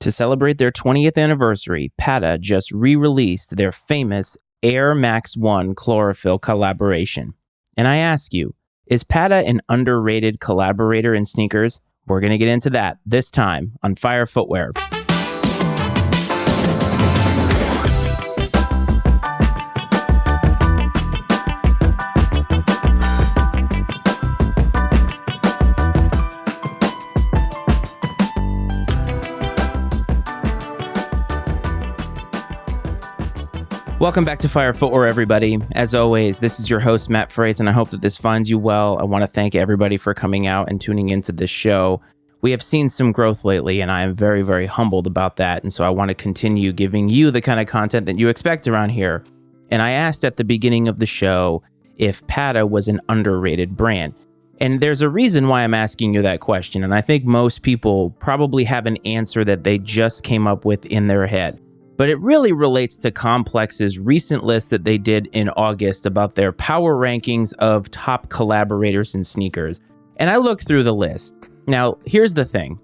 To celebrate their 20th anniversary, Patta just re-released their famous Air Max 1 chlorophyll collaboration. And I ask you, is Patta an underrated collaborator in sneakers? We're going to get into that this time on Fire Footwear. Welcome back to Fire Footwear, everybody. As always, this is your host, Matt Frates, and I hope that this finds you well. I want to thank everybody for coming out and tuning into this show. We have seen some growth lately, and I am very, very humbled about that, and so I want to continue giving you the kind of content that you expect around here. And I asked at the beginning of the show if Patta was an underrated brand. And there's a reason why I'm asking you that question, and I think most people probably have an answer that they just came up with in their head. But it really relates to Complex's recent list that they did in August about their power rankings of top collaborators in sneakers. And I looked through the list. Now, here's the thing.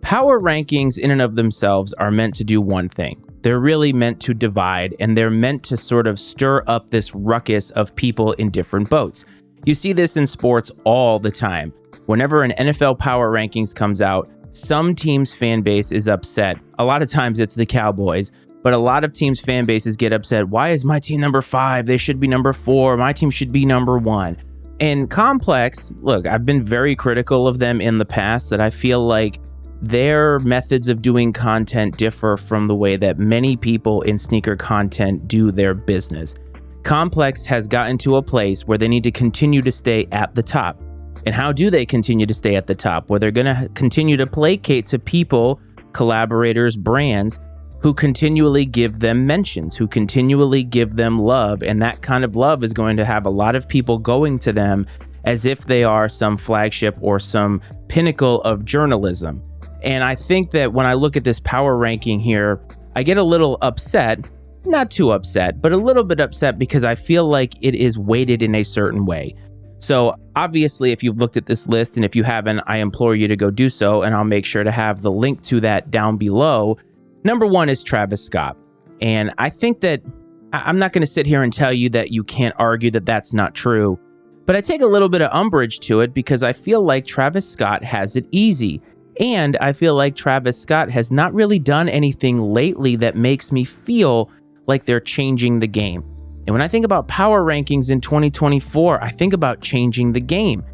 Power rankings in and of themselves are meant to do one thing. They're really meant to divide, and they're meant to sort of stir up this ruckus of people in different boats. You see this in sports all the time. Whenever an NFL power rankings comes out, some team's fan base is upset. A lot of times it's the Cowboys. But a lot of teams' fan bases get upset. Why is my team number 5? They should be number 4. My team should be number 1. And Complex, look, I've been very critical of them in the past, that I feel like their methods of doing content differ from the way that many people in sneaker content do their business. Complex has gotten to a place where they need to continue to stay at the top. And how do they continue to stay at the top? Well, they're going to continue to placate to people, collaborators, brands, who continually give them mentions, who continually give them love. And that kind of love is going to have a lot of people going to them as if they are some flagship or some pinnacle of journalism. And I think that when I look at this power ranking here, I get a little upset, not too upset, but a little bit upset because I feel like it is weighted in a certain way. So obviously, if you've looked at this list, and if you haven't, I implore you to go do so, and I'll make sure to have the link to that down below. Number 1 is Travis Scott. And I think that I'm not going to sit here and tell you that you can't argue that that's not true, but I take a little bit of umbrage to it because I feel like Travis Scott has it easy. And I feel like Travis Scott has not really done anything lately that makes me feel like they're changing the game. And when I think about power rankings in 2024, I think about changing the game.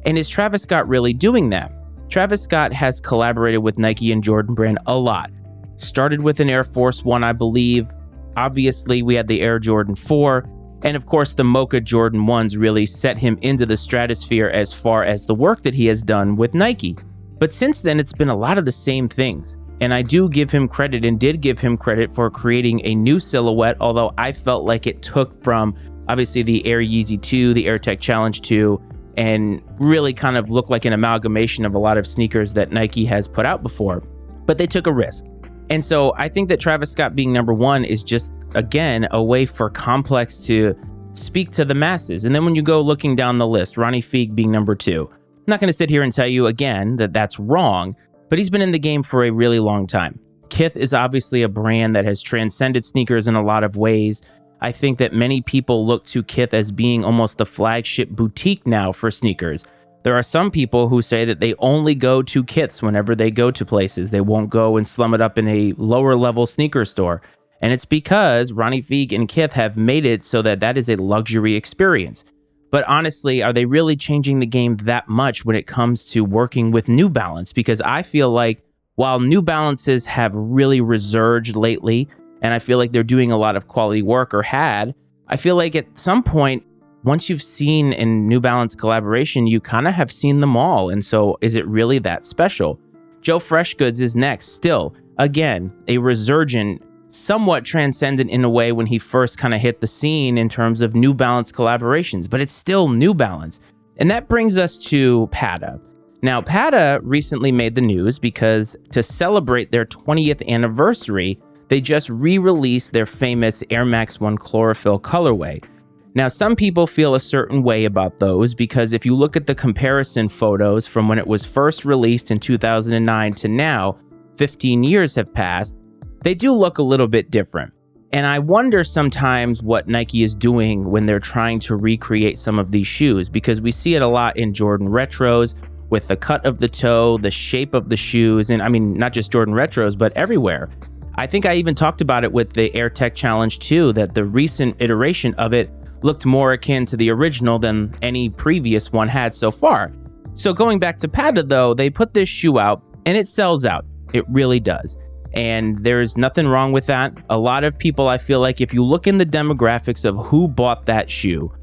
And is Travis Scott really doing that? Travis Scott has collaborated with Nike and Jordan Brand a lot. Started with an Air Force One, I believe. Obviously, we had the Air Jordan 4. And of course, the Mocha Jordan 1s really set him into the stratosphere as far as the work that he has done with Nike. But since then, it's been a lot of the same things. And I do give him credit and did give him credit for creating a new silhouette, although I felt like it took from, obviously, the Air Yeezy 2, the Air Tech Challenge 2, and really kind of looked like an amalgamation of a lot of sneakers that Nike has put out before. But they took a risk. And so I think that Travis Scott being number 1 is just, again, a way for Complex to speak to the masses. And then when you go looking down the list, Ronnie Fieg being number 2. I'm not going to sit here and tell you again that that's wrong, but he's been in the game for a really long time. Kith is obviously a brand that has transcended sneakers in a lot of ways. I think that many people look to Kith as being almost the flagship boutique now for sneakers. There are some people who say that they only go to Kiths whenever they go to places. They won't go and slum it up in a lower level sneaker store. And it's because Ronnie Fieg and Kith have made it so that that is a luxury experience. But honestly, are they really changing the game that much when it comes to working with New Balance? Because I feel like while New Balances have really resurged lately, and I feel like they're doing a lot of quality work or had, I feel like at some point, once you've seen a New Balance collaboration, you kind of have seen them all. And so is it really that special? Joe Freshgoods is next. Still, again, a resurgent, somewhat transcendent in a way when he first kind of hit the scene in terms of New Balance collaborations, but it's still New Balance. And that brings us to Patta. Now, Patta recently made the news because to celebrate their 20th anniversary, they just re-released their famous Air Max 1 chlorophyll colorway. Now, some people feel a certain way about those because if you look at the comparison photos from when it was first released in 2009 to now, 15 years have passed, they do look a little bit different. And I wonder sometimes what Nike is doing when they're trying to recreate some of these shoes, because we see it a lot in Jordan Retros with the cut of the toe, the shape of the shoes, and I mean, not just Jordan Retros, but everywhere. I think I even talked about it with the Air Tech Challenge 2, that the recent iteration of it looked more akin to the original than any previous one had so far. So going back to Patta though, they put this shoe out and it sells out. It really does. And there's nothing wrong with that. A lot of people, I feel like if you look in the demographics of who bought that shoe,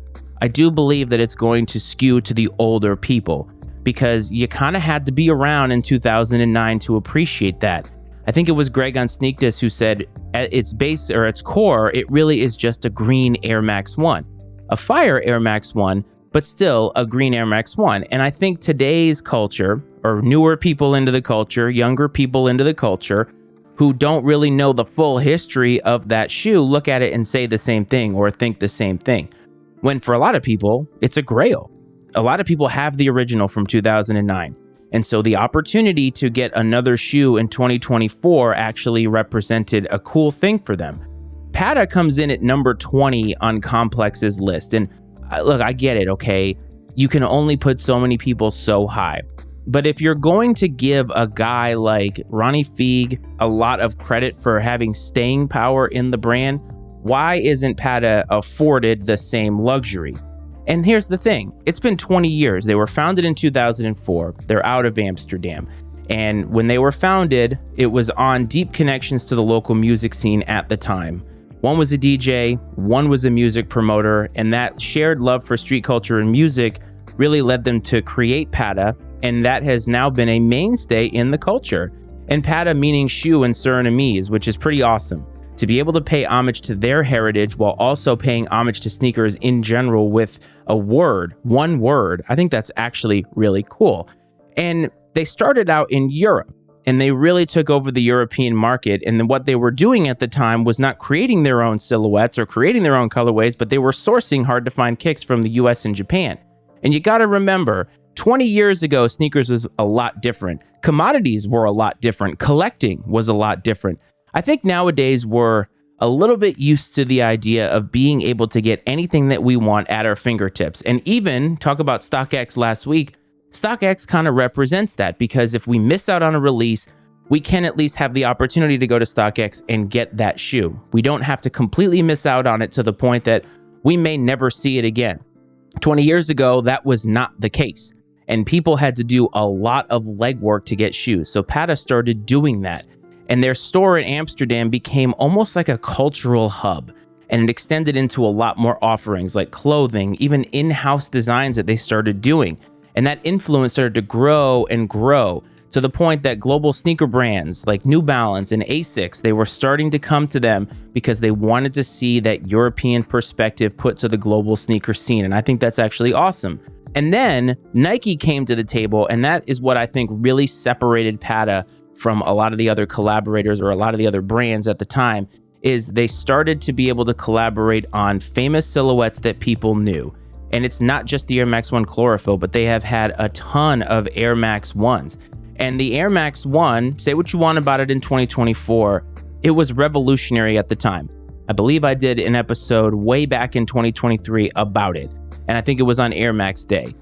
I do believe that it's going to skew to the older people, because you kind of had to be around in 2009 to appreciate that. I think it was Greg on Sneak This who said at its base or its core, it really is just a green Air Max 1, a fire Air Max 1, but still a green Air Max 1. And I think today's culture, or newer people into the culture, younger people into the culture, who don't really know the full history of that shoe, look at it and say the same thing or think the same thing. When for a lot of people, it's a grail. A lot of people have the original from 2009. And so the opportunity to get another shoe in 2024 actually represented a cool thing for them. Patta comes in at number 20 on Complex's list. And look, I get it, okay? You can only put so many people so high. But if you're going to give a guy like Ronnie Fieg a lot of credit for having staying power in the brand, why isn't Patta afforded the same luxury? And here's the thing, it's been 20 years. They were founded in 2004. They're out of Amsterdam. And when they were founded, it was on deep connections to the local music scene at the time. One was a DJ, one was a music promoter, and that shared love for street culture and music really led them to create Patta, and that has now been a mainstay in the culture. And Patta meaning shoe in Surinamese, which is pretty awesome. To be able to pay homage to their heritage while also paying homage to sneakers in general with a word, one word, I think that's actually really cool. And they started out in Europe, and they really took over the European market. And then what they were doing at the time was not creating their own silhouettes or creating their own colorways, but they were sourcing hard to find kicks from the US and Japan. And you got to remember, 20 years ago, sneakers was a lot different. Commodities were a lot different. Collecting was a lot different. I think nowadays we're a little bit used to the idea of being able to get anything that we want at our fingertips. And even talk about StockX last week, StockX kind of represents that, because if we miss out on a release, we can at least have the opportunity to go to StockX and get that shoe. We don't have to completely miss out on it to the point that we may never see it again. 20 years ago, that was not the case, and people had to do a lot of legwork to get shoes. So Patta started doing that, and their store in Amsterdam became almost like a cultural hub, and it extended into a lot more offerings like clothing, even in-house designs that they started doing. And that influence started to grow and grow to the point that global sneaker brands like New Balance and Asics, they were starting to come to them because they wanted to see that European perspective put to the global sneaker scene. And I think that's actually awesome. And then Nike came to the table, and that is what I think really separated Patta from a lot of the other collaborators or a lot of the other brands at the time, is they started to be able to collaborate on famous silhouettes that people knew. And it's not just the Air Max 1 Chlorophyll, but they have had a ton of Air Max 1s. And the Air Max 1, say what you want about it in 2024, it was revolutionary at the time. I believe I did an episode way back in 2023 about it, and I think it was on Air Max Day.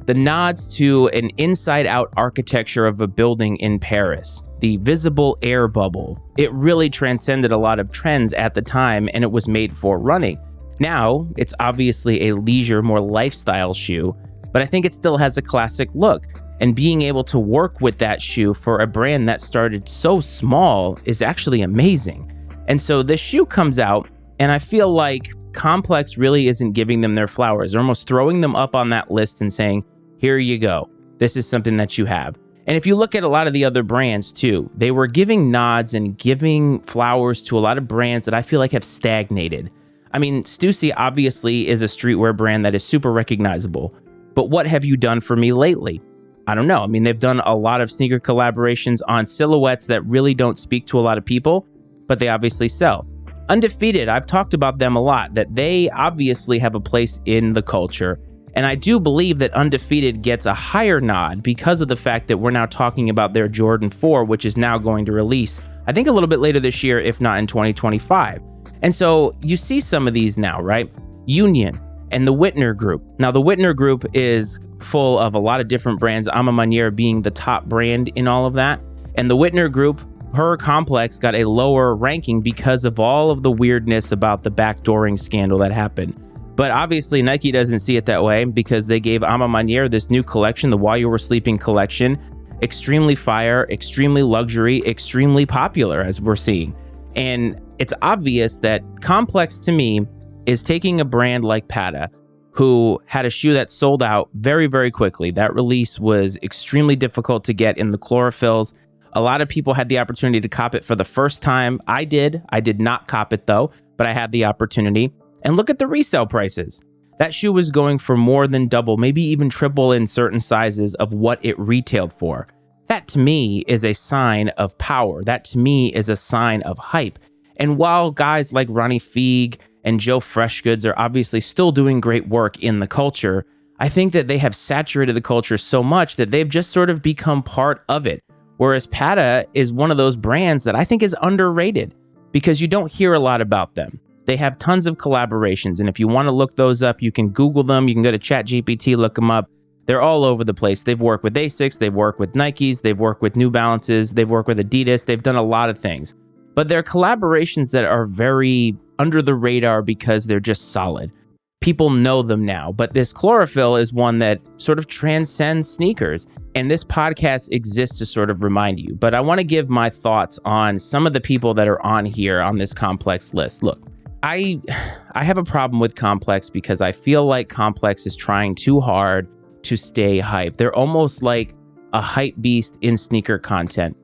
The nods to an inside-out architecture of a building in Paris, the visible air bubble, it really transcended a lot of trends at the time, and it was made for running. Now, it's obviously a leisure, more lifestyle shoe, but I think it still has a classic look. And being able to work with that shoe for a brand that started so small is actually amazing. And so this shoe comes out, and I feel like Complex really isn't giving them their flowers. They're almost throwing them up on that list and saying, here you go. This is something that you have. And if you look at a lot of the other brands too, they were giving nods and giving flowers to a lot of brands that I feel like have stagnated. I mean, Stussy obviously is a streetwear brand that is super recognizable, but what have you done for me lately? I don't know. I mean, they've done a lot of sneaker collaborations on silhouettes that really don't speak to a lot of people, but they obviously sell. Undefeated, I've talked about them a lot, that they obviously have a place in the culture, And I do believe that Undefeated gets a higher nod because of the fact that we're now talking about their Jordan 4, which is now going to release, I think, a little bit later this year, if not in 2025. And so you see some of these now, right? Union and the Whitner Group. Now, the Whitner Group is full of a lot of different brands, Ama Maniére being the top brand in all of that. And the Whitner Group, her complex, got a lower ranking because of all of the weirdness about the backdooring scandal that happened. But obviously, Nike doesn't see it that way because they gave Ama Maniére this new collection, the While You Were Sleeping collection. Extremely fire, extremely luxury, extremely popular, as we're seeing. And it's obvious that Complex, to me, is taking a brand like Patta, who had a shoe that sold out very, very quickly. That release was extremely difficult to get in the chlorophylls. A lot of people had the opportunity to cop it for the first time. I did. I did not cop it, though, but I had the opportunity. And look at the resale prices. That shoe was going for more than double, maybe even triple in certain sizes of what it retailed for. That to me is a sign of power. That to me is a sign of hype. And while guys like Ronnie Fieg and Joe Freshgoods are obviously still doing great work in the culture, I think that they have saturated the culture so much that they've just sort of become part of it. Whereas Patta is one of those brands that I think is underrated because you don't hear a lot about them. They have tons of collaborations, and if you want to look those up, you can Google them. You can go to ChatGPT, look them up. They're all over the place. They've worked with Asics, they've worked with Nikes, they've worked with New Balances, they've worked with Adidas, they've done a lot of things. But they're collaborations that are very under the radar because they're just solid. People know them now, but this chlorophyll is one that sort of transcends sneakers. And this podcast exists to sort of remind you. But I want to give my thoughts on some of the people that are on here on this Complex list. Look, I have a problem with Complex because I feel like Complex is trying too hard to stay hype. They're almost like a hype beast in sneaker content.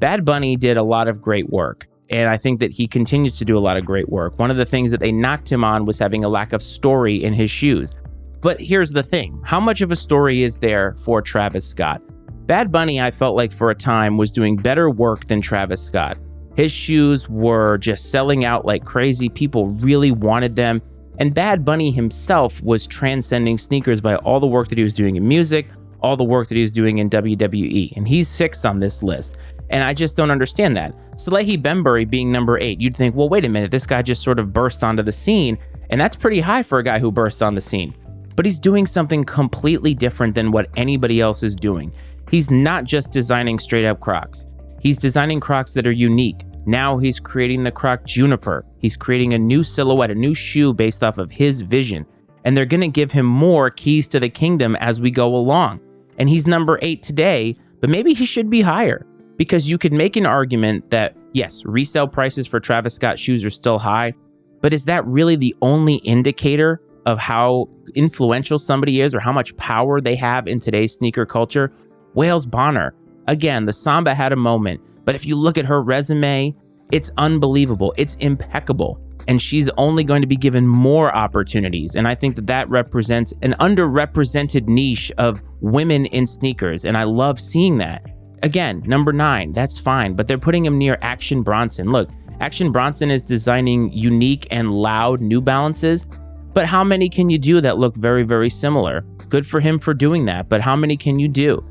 Bad Bunny did a lot of great work, and I think that he continues to do a lot of great work. One of the things that they knocked him on was having a lack of story in his shoes. But here's the thing. How much of a story is there for Travis Scott? Bad Bunny, I felt like for a time, was doing better work than Travis Scott. His shoes were just selling out like crazy. People really wanted them. And Bad Bunny himself was transcending sneakers by all the work that he was doing in music, all the work that he was doing in WWE. And he's 6th on this list. And I just don't understand that. Salehi Bembury being number 8, you'd think, well, wait a minute, this guy just sort of burst onto the scene. And that's pretty high for a guy who bursts on the scene. But he's doing something completely different than what anybody else is doing. He's not just designing straight up Crocs. He's designing Crocs that are unique. Now he's creating the Croc Juniper. He's creating a new silhouette, a new shoe based off of his vision. And they're going to give him more keys to the kingdom as we go along. And he's number 8 today, but maybe he should be higher. Because you could make an argument that, yes, resale prices for Travis Scott shoes are still high, but is that really the only indicator of how influential somebody is or how much power they have in today's sneaker culture? Wales Bonner, again, the Samba had a moment, but if you look at her resume, it's unbelievable. It's impeccable. And she's only going to be given more opportunities. And I think that that represents an underrepresented niche of women in sneakers. And I love seeing that. Again, number 9, that's fine, but they're putting him near Action Bronson. Look, Action Bronson is designing unique and loud New Balances, but how many can you do that look very, very similar? Good for him for doing that, but how many can you do?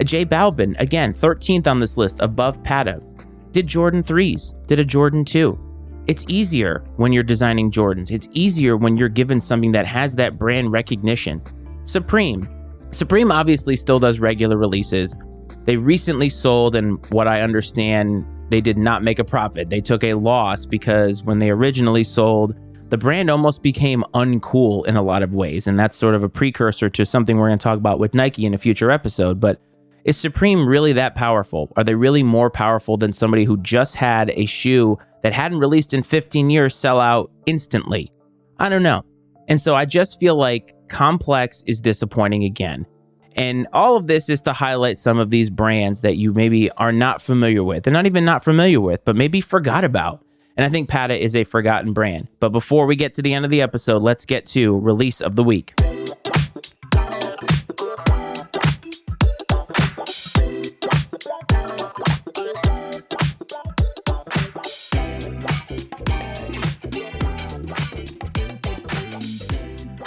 J Balvin, again, 13th on this list, above Patta. Did Jordan 3s, did a Jordan 2. It's easier when you're designing Jordans. It's easier when you're given something that has that brand recognition. Supreme obviously still does regular releases. They recently sold, and what I understand, they did not make a profit. They took a loss because when they originally sold, the brand almost became uncool in a lot of ways. And that's sort of a precursor to something we're going to talk about with Nike in a future episode. But is Supreme really that powerful? Are they really more powerful than somebody who just had a shoe that hadn't released in 15 years sell out instantly? I don't know. And so I just feel like Complex is disappointing again. And all of this is to highlight some of these brands that you maybe are not familiar with. They're not even not familiar with, but maybe forgot about. And I think Patta is a forgotten brand. But before we get to the end of the episode, let's get to Release of the Week.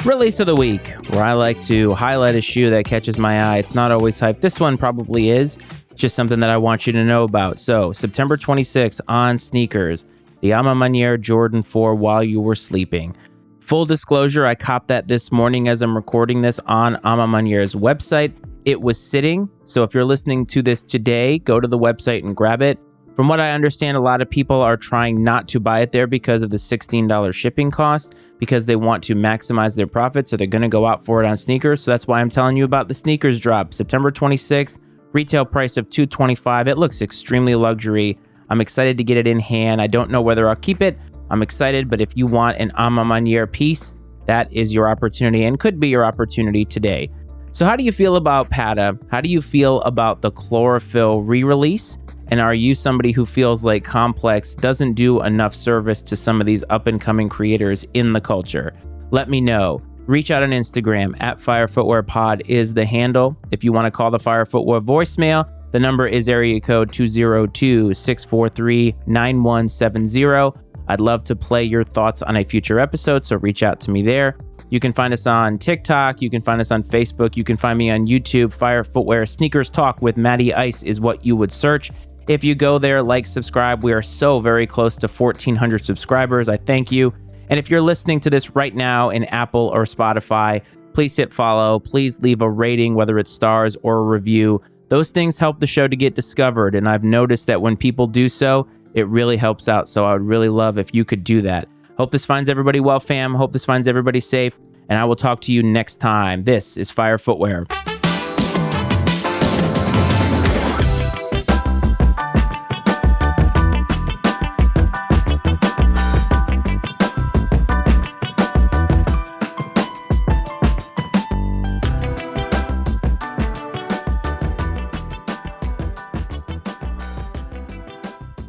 Release of the week, where I like to highlight a shoe that catches my eye. It's not always hype. This one probably is. Just something that I want you to know about. So, September 26th on sneakers, the A Ma Maniére Jordan 4 While You Were Sleeping. Full disclosure, I copped that this morning as I'm recording this on A Ma Maniére's website. It was sitting, so if you're listening to this today, go to the website and grab it. From what I understand, a lot of people are trying not to buy it there because of the $16 shipping cost, because they want to maximize their profit, so they're going to go out for it on sneakers. So that's why I'm telling you about the sneakers drop. September 26th, retail price of $225. It looks extremely luxury. I'm excited to get it in hand. I don't know whether I'll keep it. I'm excited, but if you want an A Ma Maniére piece, that is your opportunity and could be your opportunity today. So how do you feel about Patta? How do you feel about the chlorophyll re-release? And are you somebody who feels like Complex doesn't do enough service to some of these up-and-coming creators in the culture? Let me know. Reach out on Instagram at Fire Footwear Pod is the handle. If you want to call the Fire Footwear voicemail, the number is area code 202-643-9170. I'd love to play your thoughts on a future episode, so reach out to me there. You can find us on TikTok. You can find us on Facebook. You can find me on YouTube. Fire Footwear Sneakers Talk with Matty Ice is what you would search. If you go there, like, subscribe. We are so very close to 1,400 subscribers. I thank you. And if you're listening to this right now in Apple or Spotify, please hit follow. Please leave a rating, whether it's stars or a review. Those things help the show to get discovered. And I've noticed that when people do so, it really helps out. So I would really love if you could do that. Hope this finds everybody well, fam. Hope this finds everybody safe. And I will talk to you next time. This is Fire Footwear.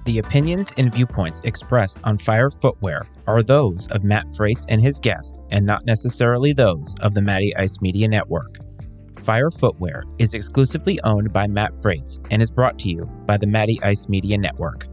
The opinions and viewpoints expressed on Fire Footwear are those of Matt Frates and his guest, and not necessarily those of the Matty Ice Media Network. Fire Footwear is exclusively owned by Matt Frates and is brought to you by the Matty Ice Media Network.